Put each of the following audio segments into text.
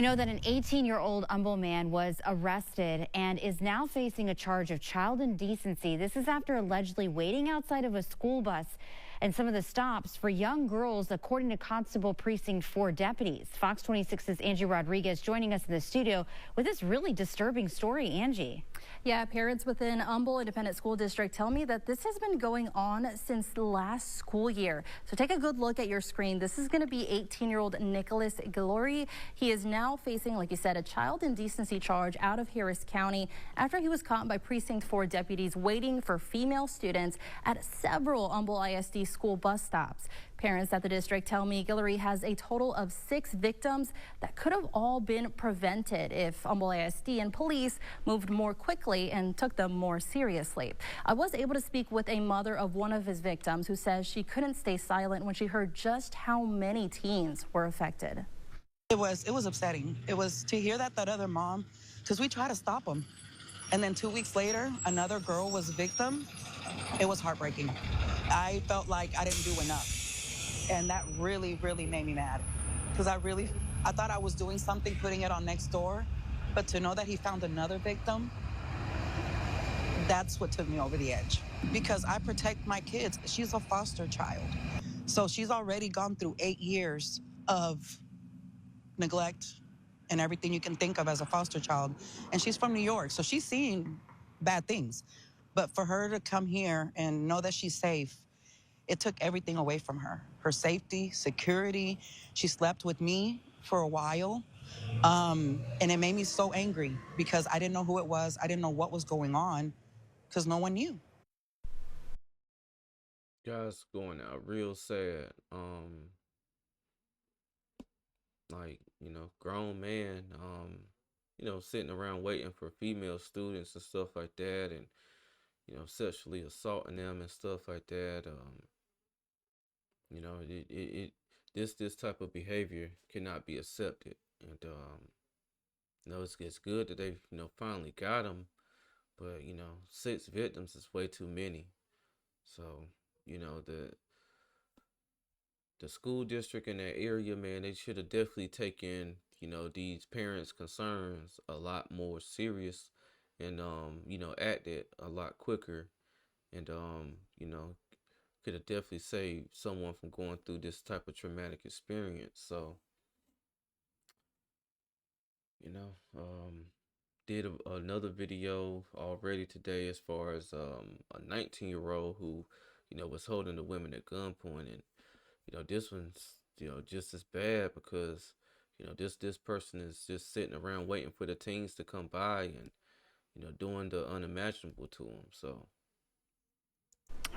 You know that an 18-year-old Humble man was arrested and is now facing a charge of child indecency. This is after allegedly waiting outside of a school bus and some of the stops for young girls, according to Constable Precinct 4 deputies. Fox 26's Angie Rodriguez joining us in the studio with this really disturbing story. Angie. Yeah, parents within Humble Independent School District tell me that this has been going on since the last school year. So take a good look at your screen. This is going to be 18-year-old Nicholas Glory. He is now facing, like you said, a child indecency charge out of Harris County after he was caught by Precinct 4 deputies waiting for female students at several Humble ISD school bus stops. Parents at the district tell me Guillory has a total of 6 victims that could have all been prevented if Humble ISD and police moved more quickly and took them more seriously. I was able to speak with a mother of one of his victims who says she couldn't stay silent when she heard just how many teens were affected. It was upsetting. It was to hear that other mom, because we tried to stop them. And then 2 weeks later, another girl was a victim. It was heartbreaking. I felt like I didn't do enough. And that really, really made me mad. Because I thought I was doing something, putting it on Nextdoor. But to know that he found another victim, that's what took me over the edge. Because I protect my kids. She's a foster child. So she's already gone through 8 years of neglect and everything you can think of as a foster child. And she's from New York, so she's seen bad things. But for her to come here and know that she's safe, it took everything away from her. Her safety, security. She slept with me for a while. And it made me so angry because I didn't know who it was. I didn't know what was going on because no one knew. Guys, going out real sad. Like, grown man, sitting around waiting for female students and stuff like that, and sexually assaulting them and stuff like that. This type of behavior cannot be accepted. And it's good that they finally got him, but 6 victims is way too many. So the school district in that area, man, they should have definitely taken these parents' concerns a lot more serious, and acted a lot quicker, and could have definitely saved someone from going through this type of traumatic experience. So did another video already today as far as a 19-year-old who was holding the women at gunpoint, and this one's just as bad because this person is just sitting around waiting for the teens to come by and doing the unimaginable to them. So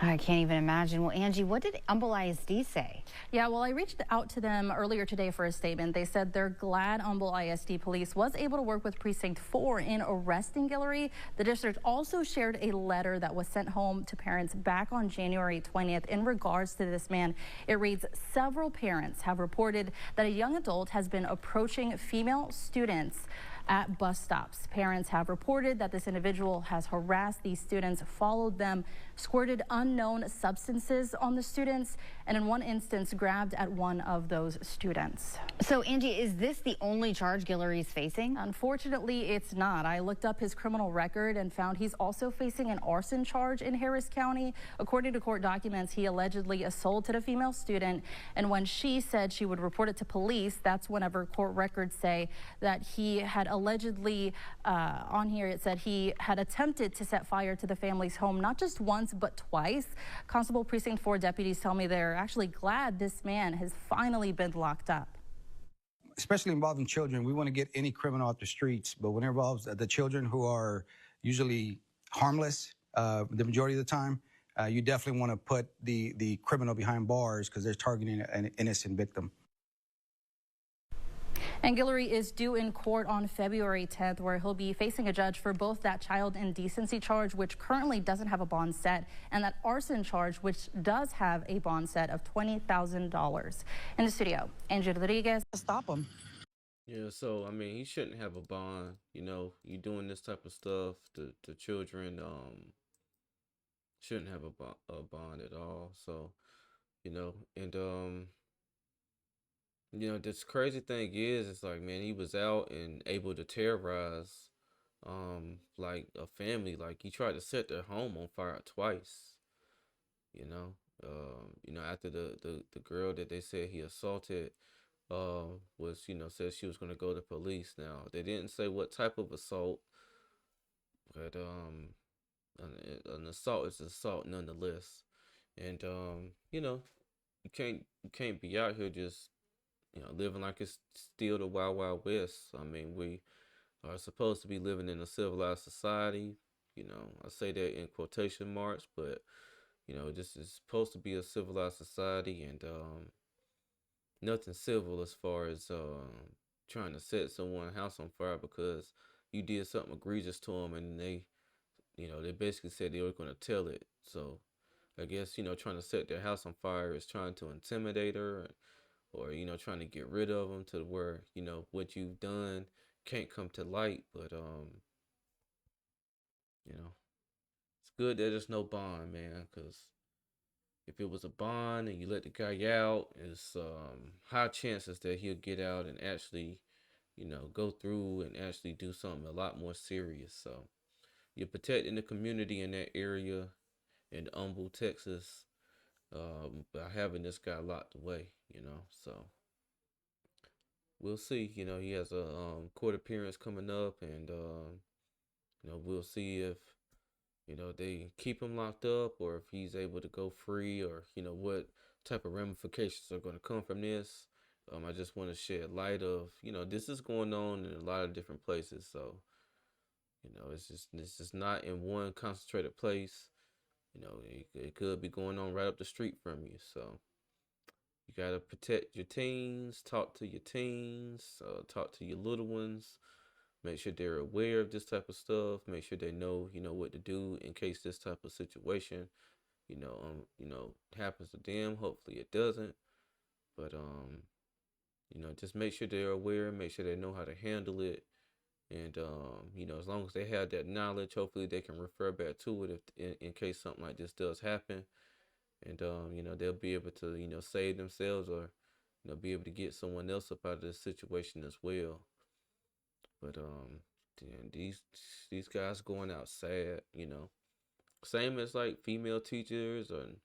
I can't even imagine. Well, Angie, what did Humble ISD say? Yeah, well, I reached out to them earlier today for a statement. They said they're glad Humble ISD police was able to work with Precinct 4 in arresting Guillory. The district also shared a letter that was sent home to parents back on January 20th in regards to this man. It reads, several parents have reported that a young adult has been approaching female students at bus stops. Parents have reported that this individual has harassed these students, followed them, squirted unknown substances on the students, and in one instance grabbed at one of those students. So, Angie, is this the only charge Guillory is facing? Unfortunately, it's not. I looked up his criminal record and found he's also facing an arson charge in Harris County. According to court documents, he allegedly assaulted a female student, and when she said she would report it to police, that's whenever court records say that he had allegedly, on here it said he had attempted to set fire to the family's home, not just once but twice. Constable Precinct 4 deputies tell me they're actually glad this man has finally been locked up. Especially involving children, we want to get any criminal off the streets, but when it involves the children who are usually harmless the majority of the time, you definitely want to put the criminal behind bars because they're targeting an innocent victim. And Guillory is due in court on February 10th, where he'll be facing a judge for both that child indecency charge, which currently doesn't have a bond set, and that arson charge, which does have a bond set of $20,000. In the studio, Angie Rodriguez. Stop him. yeah, so I mean, he shouldn't have a bond. You doing this type of stuff to children, shouldn't have a bond at all. So and This crazy thing is, it's like, man, he was out and able to terrorize, like a family. Like he tried to set their home on fire twice. You know, after the girl that they said he assaulted, was said she was gonna go to police. Now they didn't say what type of assault, but an assault is assault nonetheless. And you can't be out here just living like it's still the wild wild west. I mean, we are supposed to be living in a civilized society. I say that in quotation marks, but this is supposed to be a civilized society, and nothing civil as far as trying to set someone's house on fire because you did something egregious to them, and they basically said they were going to tell it. So I guess trying to set their house on fire is trying to intimidate her, or trying to get rid of them to where what you've done can't come to light. But you know it's good that there's no bond, man, because if it was a bond and you let the guy out, it's high chances that he'll get out and actually go through and actually do something a lot more serious. So you're protecting the community in that area in Humble, Texas, by having this guy locked away. So we'll see. He has a court appearance coming up, and we'll see if they keep him locked up or if he's able to go free, or what type of ramifications are going to come from this. I just want to shed light of this is going on in a lot of different places, so it's just not in one concentrated place. It could be going on right up the street from you, so you got to protect your teens, talk to your teens, talk to your little ones. Make sure they're aware of this type of stuff. Make sure they know what to do in case this type of situation, happens to them. Hopefully it doesn't. But just make sure they're aware. Make sure they know how to handle it. And as long as they have that knowledge, hopefully they can refer back to it if in case something like this does happen. And they'll be able to save themselves, or be able to get someone else up out of this situation as well. But damn, these guys going out sad. Same as like female teachers, and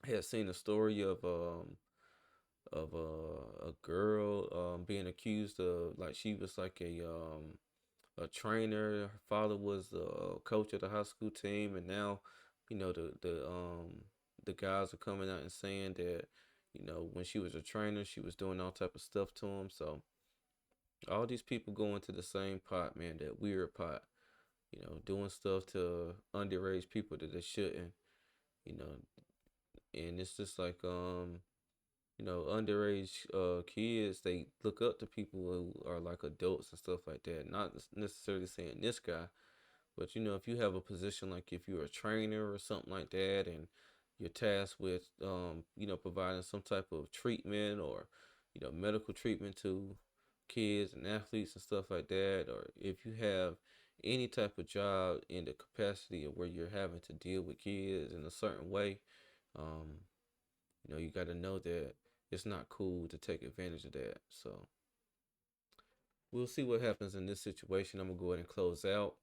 I had seen a story of a girl being accused of, like, she was like a trainer. Her father was a coach of the high school team, and now the guys are coming out and saying that when she was a trainer, she was doing all type of stuff to him. So all these people go into the same pot, man, that weird pot, doing stuff to underage people that they shouldn't, you know, and it's just like, underage kids, they look up to people who are like adults and stuff like that. Not necessarily saying this guy, but if you have a position, like if you're a trainer or something like that, and you're tasked with, providing some type of treatment, or, medical treatment to kids and athletes and stuff like that, or if you have any type of job in the capacity of where you're having to deal with kids in a certain way, um, you got to know that it's not cool to take advantage of that. So we'll see what happens in this situation. I'm gonna go ahead and close out.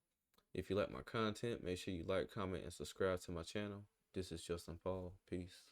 If you like my content, make sure you like, comment, and subscribe to my channel. This is Justin Paul. Peace.